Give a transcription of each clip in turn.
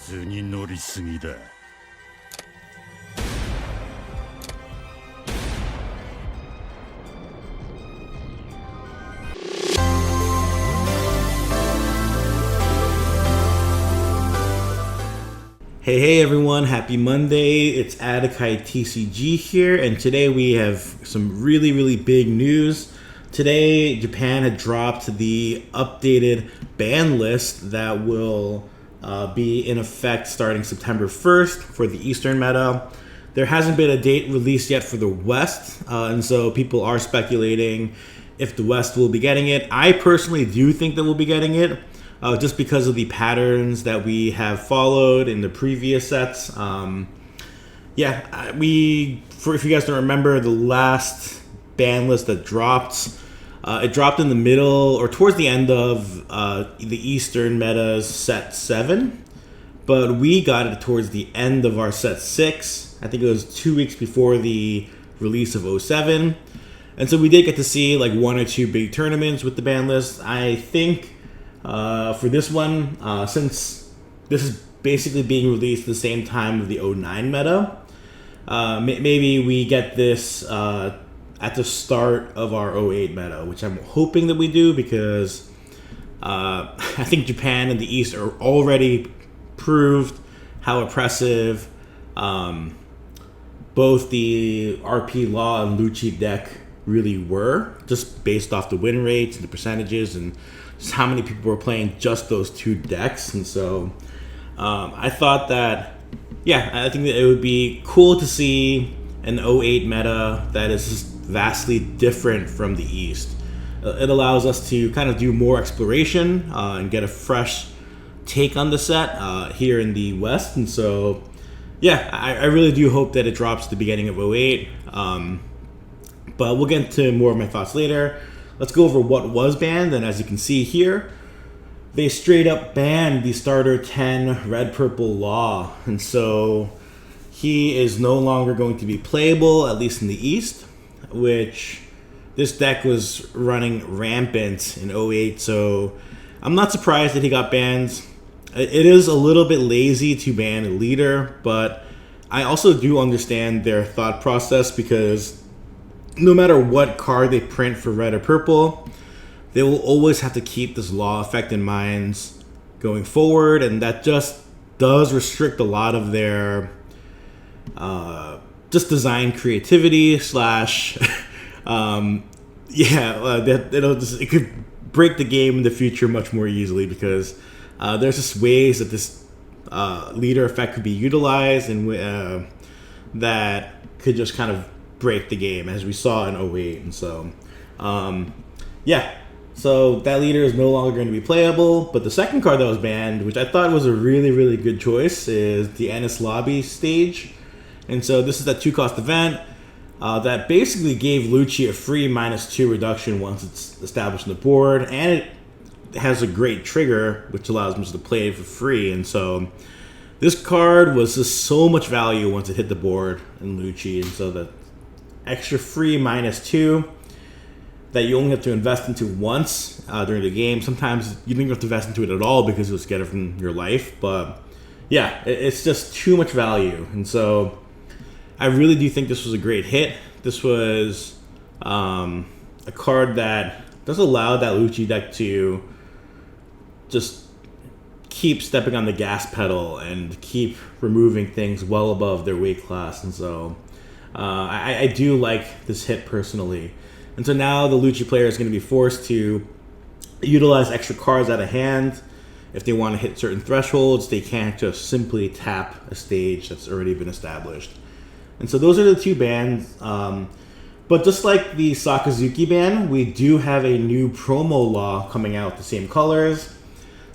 図に乗りすぎだ。 Hey everyone, happy Monday. It's OPTCG here, and today we have some really big news. Today, Japan had dropped the updated ban list that will be in effect starting September 1st for the Eastern meta. There hasn't been a date released yet for the West, and so people are speculating if the West will be getting it. I personally do think that we'll be getting it. Just because of the patterns that we have followed in the previous sets. If you guys don't remember, the last ban list that dropped, it dropped in the middle or towards the end of the Eastern meta's set 7, but we got it towards the end of our set 6. I think it was 2 weeks before the release of 07. And so we did get to see like 1 or 2 big tournaments with the ban list. I think for this one, since this is basically being released at the same time of the 09 meta, maybe we get this at the start of our 08 meta, which I'm hoping that we do, because I think Japan and the East are already proved how oppressive both the RP Law and Lucci deck really were, just based off the win rates and the percentages and just how many people were playing just those 2 decks. And so I thought that, I think that it would be cool to see an 08 meta that is just vastly different from the East. It allows us to kind of do more exploration and get a fresh take on the set here in the West. And so, I really do hope that it drops at the beginning of 08. But we'll get into more of my thoughts later. Let's go over what was banned, and as you can see here, they straight up banned the starter 10 red-purple Law, and so he is no longer going to be playable, at least in the East, which this deck was running rampant in 08, so I'm not surprised that he got banned. It is a little bit lazy to ban a leader, but I also do understand their thought process, because no matter what card they print for red or purple, they will always have to keep this Law effect in mind going forward, and that just does restrict a lot of their just design creativity slash it could break the game in the future much more easily, because there's just ways that this leader effect could be utilized, and that could just kind of break the game, as we saw in 08. And so so that leader is no longer going to be playable. But the second card that was banned, which I thought was a really good choice, is the Enies lobby stage. And so this is that 2-cost event that basically gave Lucci a free -2 reduction once it's established on the board, and it has a great trigger which allows him to play it for free. And so this card was just so much value once it hit the board in Lucci. And so the extra free -2 that you only have to invest into once during the game. Sometimes you don't even have to invest into it at all, because you'll just get it from your life. But it's just too much value. And so I really do think this was a great hit. This was a card that does allow that Lucci deck to just keep stepping on the gas pedal and keep removing things well above their weight class. And so I do like this hit personally. And so now the Lucci player is going to be forced to utilize extra cards out of hand. If they want to hit certain thresholds, they can't just simply tap a stage that's already been established. And so those are the 2 bans. But just like the Sakazuki ban, we do have a new promo Law coming out with the same colors.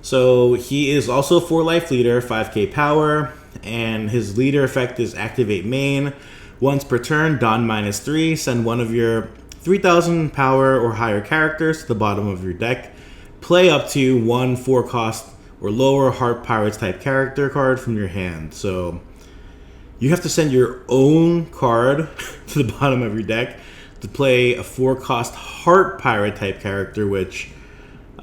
So he is also a 4-life leader, 5k power, and his leader effect is activate main. Once per turn, don -3, send one of your 3,000 power or higher characters to the bottom of your deck. Play up to 1 4-cost or lower Heart Pirates type character card from your hand. So you have to send your own card to the bottom of your deck to play a 4-cost Heart Pirate type character, which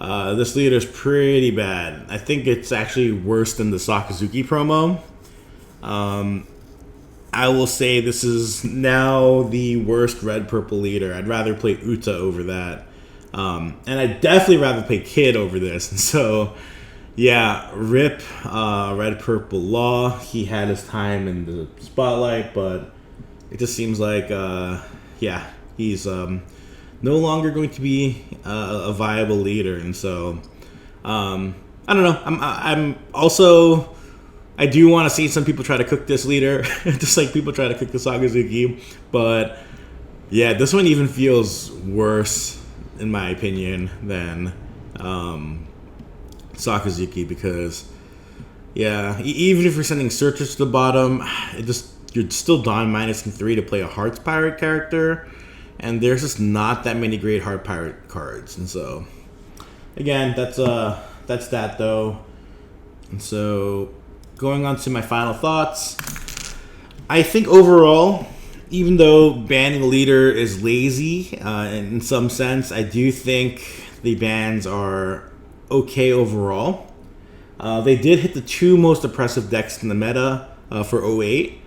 This leader is pretty bad. I think it's actually worse than the Sakazuki promo. I will say this is now the worst red-purple leader. I'd rather play Uta over that. And I'd definitely rather play Kid over this. And so, yeah, RIP red-purple Law. He had his time in the spotlight, but it just seems like, yeah, he's no longer going to be a viable leader. And so, I don't know. I'm also... I do want to see some people try to cook this leader, just like people try to cook the Sakazuki. But yeah, this one even feels worse, in my opinion, than Sakazuki because, yeah, even if you're sending searchers to the bottom, you're still Dawn minusing 3 to play a Hearts Pirate character, and there's just not that many great Heart Pirate cards. And so, again, that's that though. And so, going on to my final thoughts, I think overall, even though banning a leader is lazy in some sense, I do think the bans are okay overall. They did hit the 2 most oppressive decks in the meta for 08.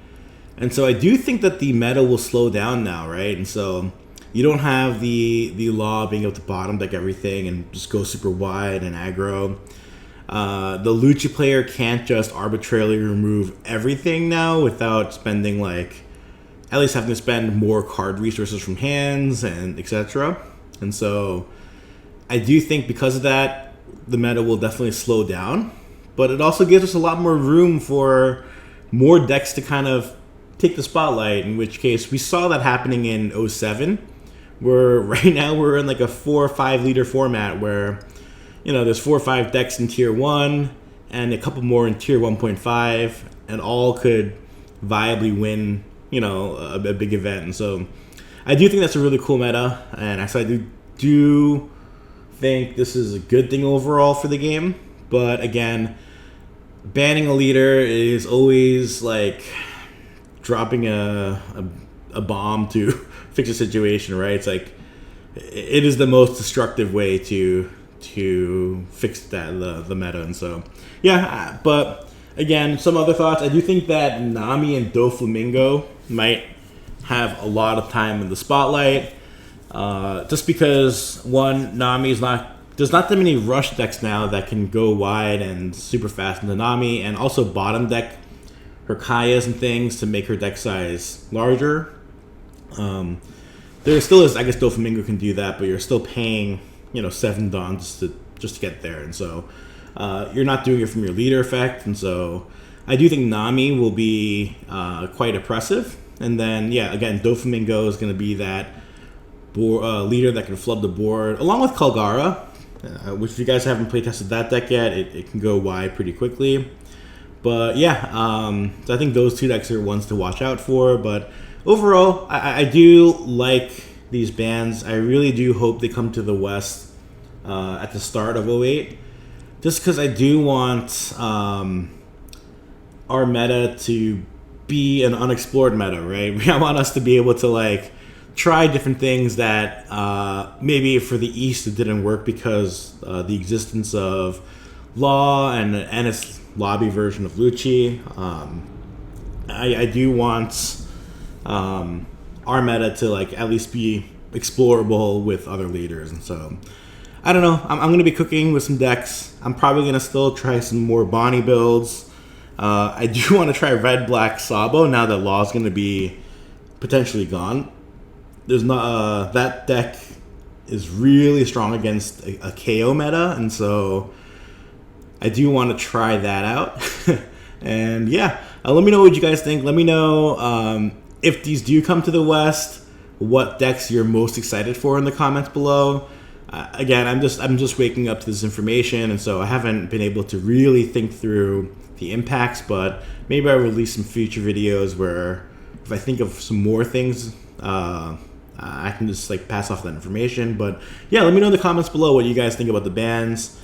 And so I do think that the meta will slow down now, right? And so you don't have the Law being able to bottom deck everything and just go super wide and aggro. The Lucci player can't just arbitrarily remove everything now without spending at least having to spend more card resources from hands and etc. And so I do think because of that, the meta will definitely slow down, but it also gives us a lot more room for more decks to kind of take the spotlight, in which case we saw that happening in 07, where right now we're in a 4 or 5 leader format where there's 4 or 5 decks in tier 1 and a couple more in tier 1.5, and all could viably win, a big event. And so I do think that's a really cool meta, and I do think this is a good thing overall for the game. But again, banning a leader is always like dropping a bomb to fix a situation, right? It's like it is the most destructive way to fix that the meta. And so yeah, but again, some other thoughts. I do think that Nami and Doflamingo might have a lot of time in the spotlight, just because one, there's not that many rush decks now that can go wide and super fast into Nami, and also bottom deck her Kayas and things to make her deck size larger. There still is, I guess Doflamingo can do that, but you're still paying 7 Dons just to get there, and so you're not doing it from your leader effect. And so I do think Nami will be quite oppressive. And then yeah, again, Doflamingo is going to be that leader that can flood the board along with Kalgara, which if you guys haven't playtested that deck yet, it can go wide pretty quickly. But yeah, so I think those 2 decks are ones to watch out for. But overall, I do like these bans. I really do hope they come to the West at the start of 08, just because I do want our meta to be an unexplored meta, right? I want us to be able to try different things that maybe for the East it didn't work because the existence of Law and an Enies lobby version of Lucci. I do want our meta to at least be explorable with other leaders. And so I don't know, I'm going to be cooking with some decks. I'm probably going to still try some more Bonnie builds. I do want to try red black Sabo now that Law is going to be potentially gone. There's not that deck is really strong against a KO meta, and so I do want to try that out. And yeah, let me know what you guys think. Let me know if these do come to the West, what decks you're most excited for in the comments below. Again, I'm just waking up to this information, and so I haven't been able to really think through the impacts, but maybe I'll release some future videos where if I think of some more things, I can just pass off that information. But yeah, let me know in the comments below what you guys think about the bans,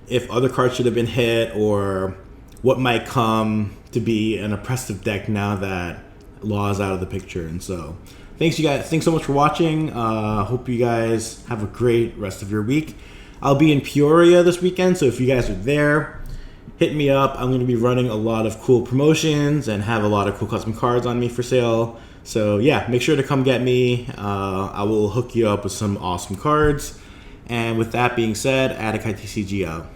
if other cards should have been hit, or what might come to be an oppressive deck now that Law is out of the picture. And so thanks you guys, thanks so much for watching. Hope you guys have a great rest of your week. I'll be in Peoria this weekend, so if you guys are there, hit me up. I'm going to be running a lot of cool promotions and have a lot of cool custom cards on me for sale. So yeah, make sure to come get me. I will hook you up with some awesome cards. And with that being said, OPTCG out.